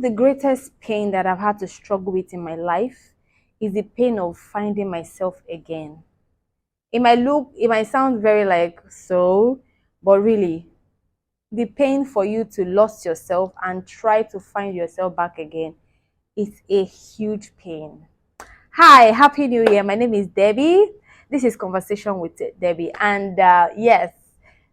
the greatest pain that I've had to struggle with in my life is the pain of finding myself again. It might sound very like so, but really, the pain for you to lose yourself and try to find yourself back again is a huge pain. Hi, happy new year. My name is Debbie. This is Conversation with Debbie, and yes,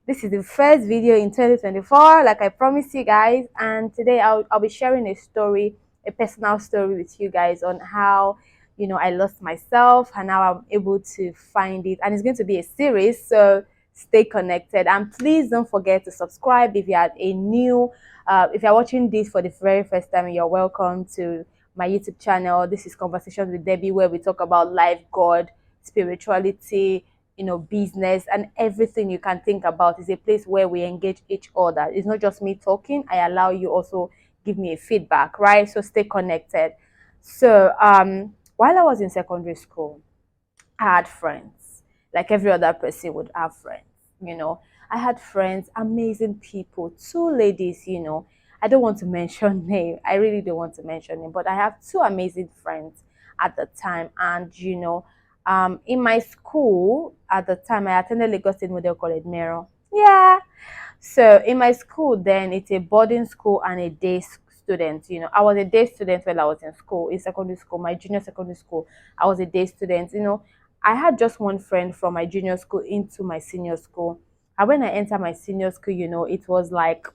this is the first video in 2024, like I promised you guys. And today I'll be sharing a story, a personal story with you guys on how I lost myself and how I'm able to find it. And it's going to be a series, so stay connected. And please don't forget to subscribe if you are a new, if you're watching this for the very first time. You're welcome to my YouTube channel. This is Conversations with Debbie, where we talk about life, God, spirituality, business, and everything you can think about. Is a place where we engage each other. It's not just me talking. I allow you also give me a feedback, right? So stay connected. So while I was in secondary school, I had friends. Like every other person would have friends, you know. I had friends, amazing people, two ladies. I don't want to mention name. I really don't want to mention name, but I have two amazing friends at the time. And in my school at the time, I attended Lagos State Model College, Mero. Yeah. So in my school, then it's a boarding school and a day student. I was a day student when I was in school, in secondary school, my junior secondary school. I was a day student. I had just one friend from my junior school into my senior school. And when I entered my senior school, it was like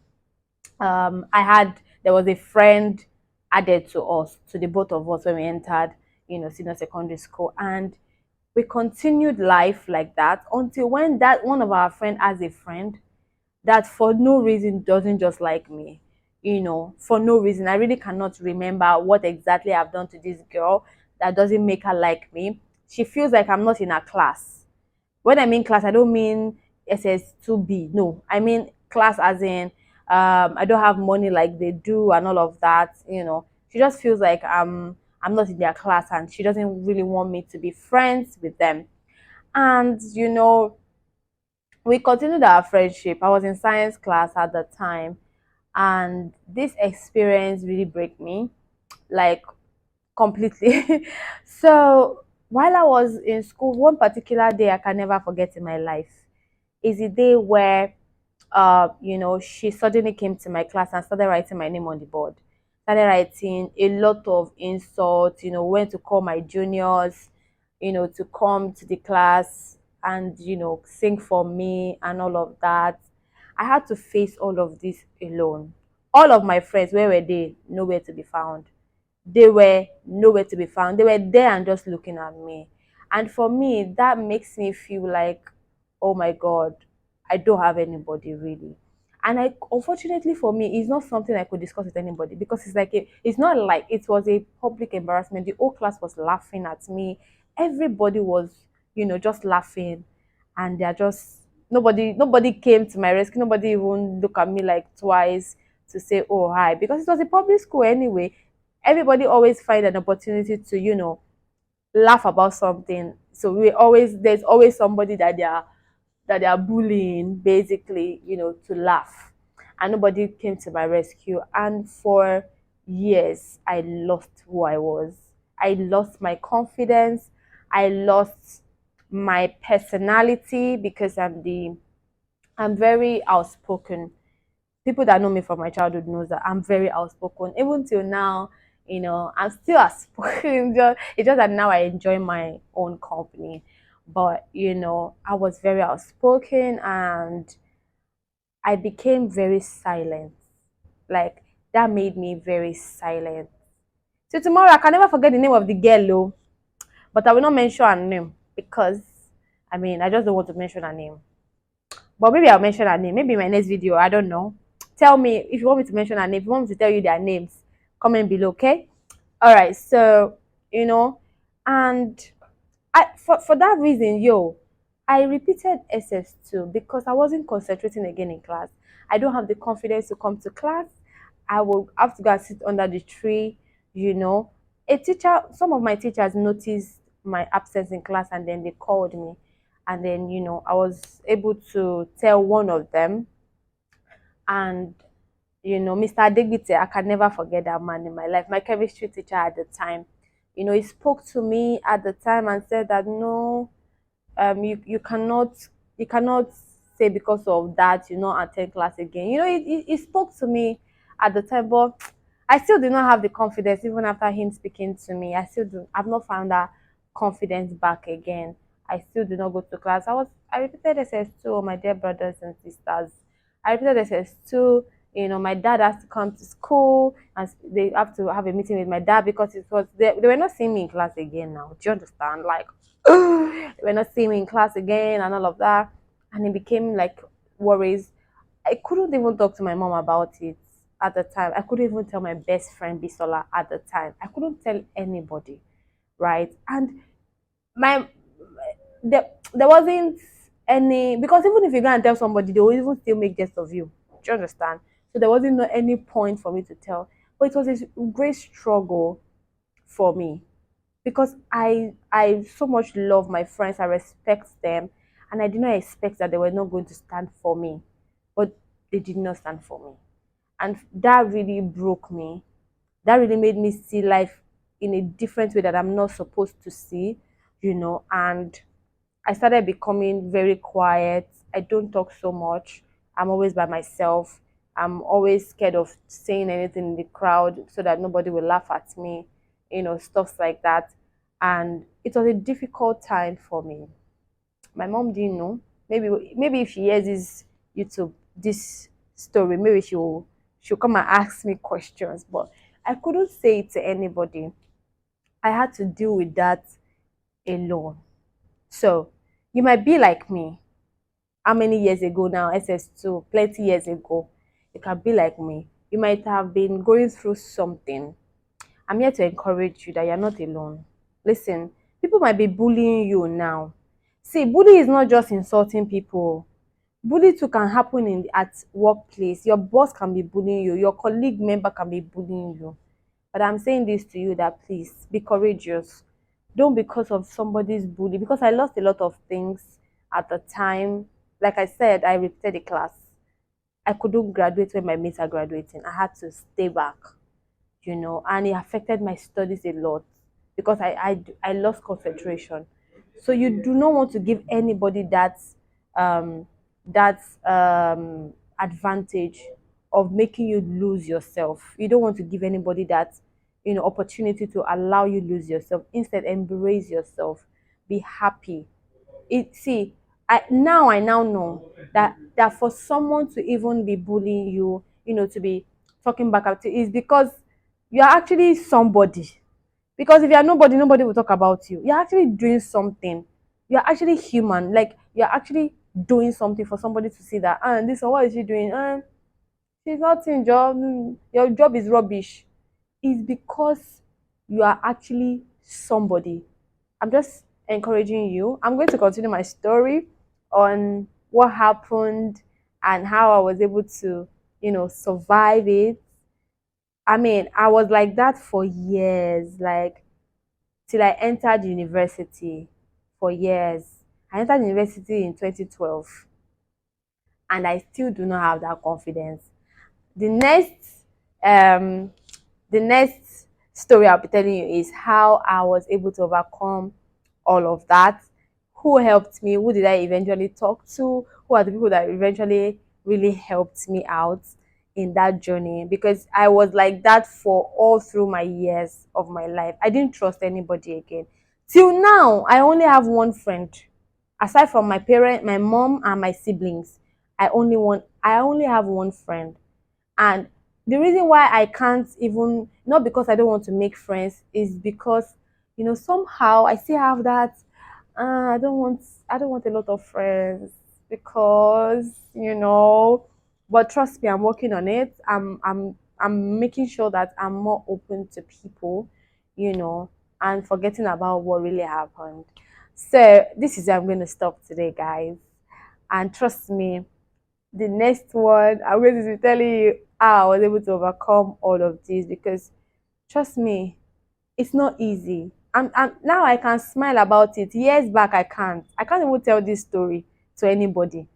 there was a friend added to us, to the both of us when we entered, senior secondary school. And we continued life like that until when that one of our friend has a friend that for no reason doesn't just like me. For no reason. I really cannot remember what exactly I've done to this girl that doesn't make her like me. She feels like I'm not in her class. When I mean class, I don't mean SS2B. No, I mean class as in I don't have money like they do and all of that. She just feels like I'm not in their class, and she doesn't really want me to be friends with them. And we continued our friendship. I was in science class at the time, and this experience really break me, like, completely. So while I was in school, one particular day I can never forget in my life is a day where she suddenly came to my class and started writing my name on the board. Started writing a lot of insults, went to call my juniors, to come to the class and, sing for me and all of that. I had to face all of this alone. All of my friends, where were they? Nowhere to be found. They were nowhere to be found. They were there and just looking at me. And for me, that makes me feel like, oh my God, I don't have anybody really. And unfortunately for me, it's not something I could discuss with anybody, because it's not like it was a public embarrassment. The whole class was laughing at me. Everybody was, just laughing, and they're just nobody came to my rescue. Nobody even looked at me like twice to say, oh hi, because it was a public school anyway. Everybody always find an opportunity to laugh about something. So there's always somebody that they are bullying, basically, to laugh. And nobody came to my rescue. And for years, I lost who I was. I lost my confidence. I lost my personality, because I'm very outspoken. People that know me from my childhood knows that I'm very outspoken. Even till now, I'm still outspoken. It's just that now I enjoy my own company. But I was very outspoken, and I became very silent. Like, that made me very silent. So tomorrow I can never forget the name of the girl, though, but I will not mention her name, because I just don't want to mention her name. But maybe I'll mention her name. Maybe in my next video. I don't know. Tell me if you want me to mention her name. If you want me to tell you their names, comment below, okay? All right. So, and for that reason, I repeated SS2 because I wasn't concentrating again in class. I don't have the confidence to come to class. I will have to go and sit under the tree, you know. Some of my teachers noticed my absence in class, and then they called me. And then, I was able to tell one of them, and Mr. Digbite, I can never forget that man in my life. My chemistry teacher at the time, he spoke to me at the time and said that no, you cannot say because of that you not attend class again. He spoke to me at the time, but I still did not have the confidence even after him speaking to me. I've not found that confidence back again. I still do not go to class. I repeated SS2, my dear brothers and sisters. I repeated SS2. My dad has to come to school and they have to have a meeting with my dad because they were not seeing me in class again now. Do you understand? Like they were not seeing me in class again and all of that. And it became like worries. I couldn't even talk to my mom about it at the time. I couldn't even tell my best friend Bisola at the time. I couldn't tell anybody, right? And my there wasn't any, because even if you go and tell somebody, they will even still make jest of you. Do you understand? So there wasn't any point for me to tell. But it was a great struggle for me because I so much love my friends, I respect them, and I did not expect that they were not going to stand for me. But they did not stand for me. And that really broke me. That really made me see life in a different way that I'm not supposed to see. And I started becoming very quiet. I don't talk so much. I'm always by myself. I'm always scared of saying anything in the crowd so that nobody will laugh at me, stuff like that. And it was a difficult time for me. My mom didn't know. Maybe if she hears this story, maybe she'll come and ask me questions. But I couldn't say it to anybody. I had to deal with that alone. So you might be like me. How many years ago now? SS2, plenty years ago. You can be like me. You might have been going through something. I'm here to encourage you that you're not alone. Listen, people might be bullying you now. See, bullying is not just insulting people. Bullying too can happen at workplace. Your boss can be bullying you. Your colleague member can be bullying you. But I'm saying this to you that please be courageous. Don't because of somebody's bully. Because I lost a lot of things at the time. Like I said, I repeated the class. I couldn't graduate when my mates are graduating. I had to stay back, and it affected my studies a lot because I lost concentration. So you do not want to give anybody um, that advantage of making you lose yourself. You don't want to give anybody that opportunity to allow you lose yourself. Instead, embrace yourself. Be happy. I now know that for someone to even be bullying you, to be talking back at you, is because you are actually somebody. Because if you are nobody, nobody will talk about you. You're actually doing something. You're actually human. Like you're actually doing something for somebody to see that. And this one, what is she doing? She's not in job. Your job is rubbish. It's because you are actually somebody. I'm just encouraging you. I'm going to continue my story on what happened and how I was able to survive it. I mean, I was like that for years, like till I entered university for years. I entered university in 2012 and I still do not have that confidence. The next um the next story I'll be telling you is how I was able to overcome all of that. Who helped me? Who did I eventually talk to? Who are the people that eventually really helped me out in that journey? Because I was like that for all through my years of my life. I didn't trust anybody again. Till now, I only have one friend. Aside from my parent, my mom, and my siblings, I only have one friend. And the reason why I can't even, not because I don't want to make friends, is because somehow I still have that I don't want a lot of friends because but trust me, I'm working on it. I'm making sure that I'm more open to people, and forgetting about what really happened. So this is where I'm going to stop today, guys. And trust me, the next one, I'm going to be telling you how I was able to overcome all of this because trust me, it's not easy. Now I can smile about it. Years back, I can't. I can't even tell this story to anybody.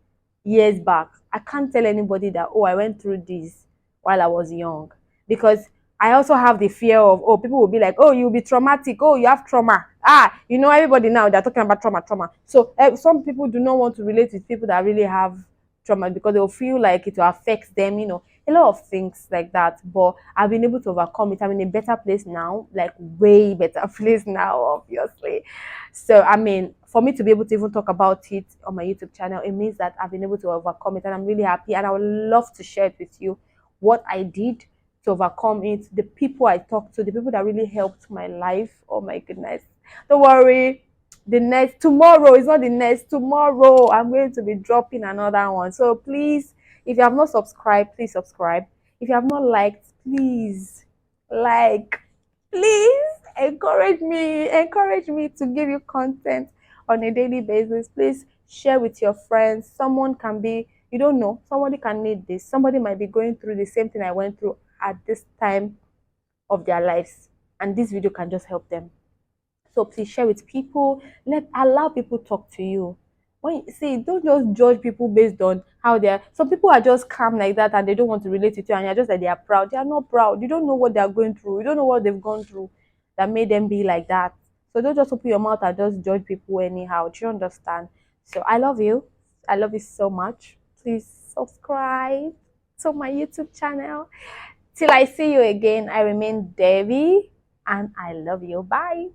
Years back, I can't tell anybody that, oh, I went through this. while I was young, because I also have the fear of, oh, people will be like, oh, you'll be traumatic, oh, you have trauma. Everybody now they're talking about trauma. So some people do not want to relate with people that really have trauma because they'll feel like it will affect them, a lot of things like that. But I've been able to overcome it. I'm in a better place now, like way better place now, obviously. So I mean, for me to be able to even talk about it on my YouTube channel, it means that I've been able to overcome it, and I'm really happy. And I would love to share it with you, what I did to overcome it, the people I talked to, the people that really helped my life. Oh my goodness. Don't worry. The next tomorrow is not the next tomorrow. I'm going to be dropping another one. So please, if you have not subscribed, please subscribe. If you have not liked, please like. Please encourage me to give you content on a daily basis. Please share with your friends. Someone can be, you don't know, somebody can need this. Somebody might be going through the same thing I went through at this time of their lives, and this video can just help them. So please share with people. Allow people talk to you. When you see, don't just judge people based on how they are. Some people are just calm like that and they don't want to relate with you, and you're just like they are proud. They are not proud. You don't know what they are going through. You don't know what they've gone through that made them be like that. So don't just open your mouth and just judge people anyhow. Do you understand? So I love you. I love you so much. Please subscribe to my YouTube channel. Till I see you again, I remain Debbie, and I love you. Bye.